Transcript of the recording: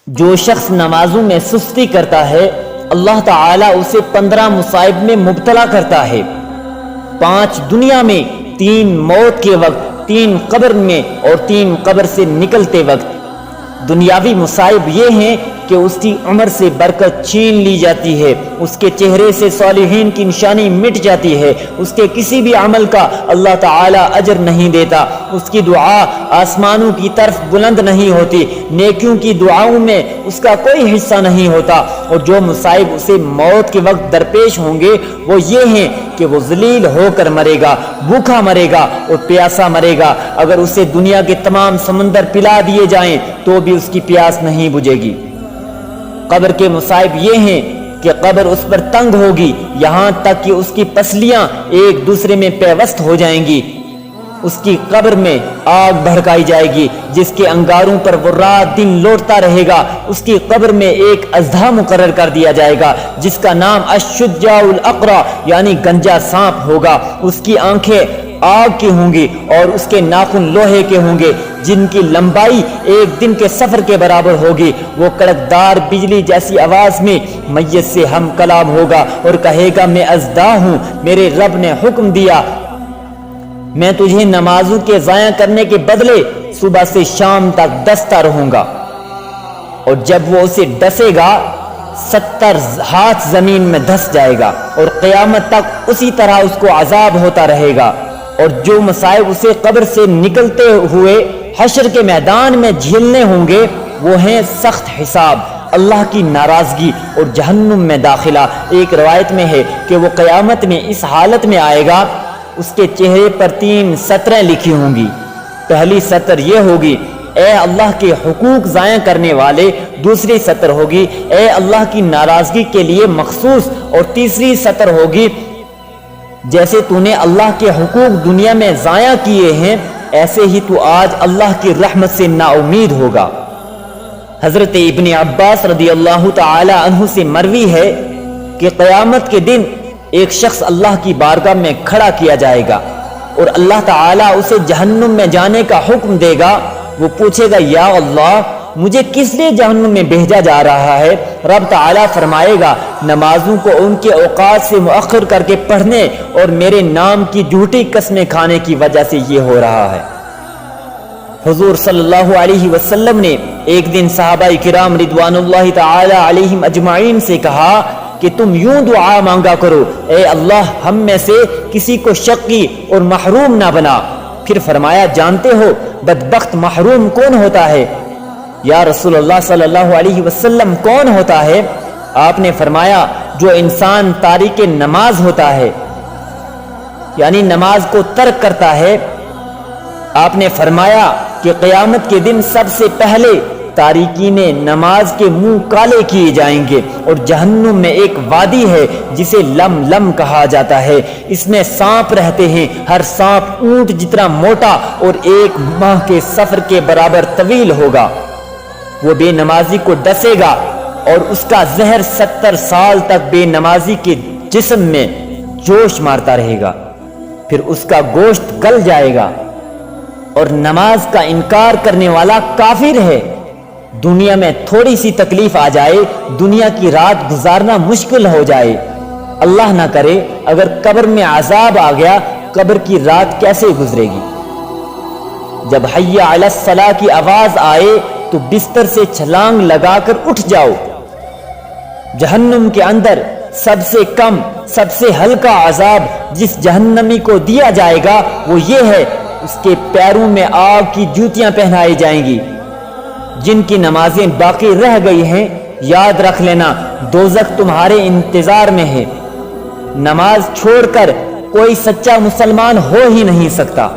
جو شخص نمازوں میں سستی کرتا ہے اللہ تعالیٰ اسے 15 مصائب میں مبتلا کرتا ہے، 5 دنیا میں، 3 موت کے وقت، 3 قبر میں اور 3 قبر سے نکلتے وقت۔ دنیاوی مصائب یہ ہیں کہ اس کی عمر سے برکت چھین لی جاتی ہے، اس کے چہرے سے صالحین کی نشانی مٹ جاتی ہے، اس کے کسی بھی عمل کا اللہ تعالیٰ اجر نہیں دیتا، اس کی دعا آسمانوں کی طرف بلند نہیں ہوتی، نیکیوں کی دعاؤں میں اس کا کوئی حصہ نہیں ہوتا۔ اور جو مصائب اسے موت کے وقت درپیش ہوں گے وہ یہ ہیں کہ وہ ذلیل ہو کر مرے گا، بھوکا مرے گا اور پیاسا مرے گا۔ اگر اسے دنیا کے تمام سمندر پلا دیے جائیں تو بھی اس کی پیاس نہیں بجھے گی۔ قبر کے مصائب یہ ہیں کہ قبر اس پر تنگ ہوگی، یہاں تک کہ اس کی پسلیاں ایک دوسرے میں پیوست ہو جائیں گی۔ اس کی قبر میں آگ بھڑکائی جائے گی جس کے انگاروں پر وہ رات دن لوٹتا رہے گا۔ اس کی قبر میں ایک اژدھا مقرر کر دیا جائے گا جس کا نام الشجاع الاقرع یعنی گنجا سانپ ہوگا۔ اس کی آنکھیں آگ کی ہوں گی اور اس کے ناخن لوہے کے ہوں گے جن کی لمبائی ایک دن کے سفر کے برابر ہوگی۔ وہ کڑکدار بجلی جیسی آواز میں میت سے ہم کلام ہوگا اور کہے گا میں اژدھا ہوں، میرے رب نے حکم دیا میں تجھے نمازوں کے ضائع کرنے کے بدلے صبح سے شام تک ڈستا رہوں گا۔ اور جب وہ اسے ڈسے گا 70 ہاتھ زمین میں دھس جائے گا اور قیامت تک اسی طرح اس کو عذاب ہوتا رہے گا۔ اور جو مصائب اسے قبر سے نکلتے ہوئے حشر کے میدان میں جھیلنے ہوں گے وہ ہیں سخت حساب، اللہ کی ناراضگی اور جہنم میں داخلہ۔ ایک روایت میں ہے کہ وہ قیامت میں اس حالت میں آئے گا، اس کے چہرے پر 3 سطریں لکھی ہوں گی۔ پہلی سطر یہ ہوگی اے اللہ کے حقوق ضائع کرنے والے، دوسری سطر ہوگی اے اللہ کی ناراضگی کے لیے مخصوص، اور تیسری سطر ہوگی جیسے تو نے اللہ کے حقوق دنیا میں ضائع کیے ہیں ایسے ہی تو آج اللہ کی رحمت سے نا امید ہوگا۔ حضرت ابن عباس رضی اللہ تعالی عنہ سے مروی ہے کہ قیامت کے دن ایک شخص اللہ کی بارگاہ میں کھڑا کیا جائے گا اور اللہ تعالیٰ اسے جہنم میں جانے کا حکم دے گا۔ وہ پوچھے گا یا اللہ مجھے کس لیے جہنم میں بھیجا جا رہا ہے؟ رب تعالیٰ فرمائے گا نمازوں کو ان کے اوقات سے مؤخر کر کے پڑھنے اور میرے نام کی جھوٹی قسمیں کھانے کی وجہ سے یہ ہو رہا ہے۔ حضور صلی اللہ علیہ وسلم نے ایک دن صحابہ کرام رضوان اللہ تعالی علیہم اجمعین سے کہا کہ تم یوں دعا مانگا کرو اے اللہ ہم میں سے کسی کو شقی اور محروم نہ بنا۔ پھر فرمایا جانتے ہو بدبخت محروم کون ہوتا ہے؟ یا رسول اللہ صلی اللہ علیہ وسلم کون ہوتا ہے؟ آپ نے فرمایا جو انسان تارک نماز ہوتا ہے یعنی نماز کو ترک کرتا ہے۔ آپ نے فرمایا کہ قیامت کے دن سب سے پہلے تارکین نماز کے منہ کالے کیے جائیں گے، اور جہنم میں ایک وادی ہے جسے لم لم کہا جاتا ہے، اس میں سانپ رہتے ہیں، ہر سانپ اونٹ جتنا موٹا اور 1 ماہ کے سفر کے برابر طویل ہوگا۔ وہ بے نمازی کو ڈسے گا اور اس کا زہر 70 سال تک بے نمازی کے جسم میں جوش مارتا رہے گا، پھر اس کا گوشت گل جائے گا۔ اور نماز کا انکار کرنے والا کافر ہے۔ دنیا میں تھوڑی سی تکلیف آ جائے، دنیا کی رات گزارنا مشکل ہو جائے، اللہ نہ کرے اگر قبر میں عذاب آ گیا، قبر کی رات کیسے گزرے گی؟ جب حی علی الصلاۃ کی آواز آئے تو بستر سے چھلانگ لگا کر اٹھ جاؤ۔ جہنم کے اندر سب سے کم، سب سے ہلکا عذاب جس جہنمی کو دیا جائے گا وہ یہ ہے اس کے پیروں میں آگ کی جوتیاں پہنائی جائیں گی۔ جن کی نمازیں باقی رہ گئی ہیں یاد رکھ لینا دوزخ تمہارے انتظار میں ہے۔ نماز چھوڑ کر کوئی سچا مسلمان ہو ہی نہیں سکتا۔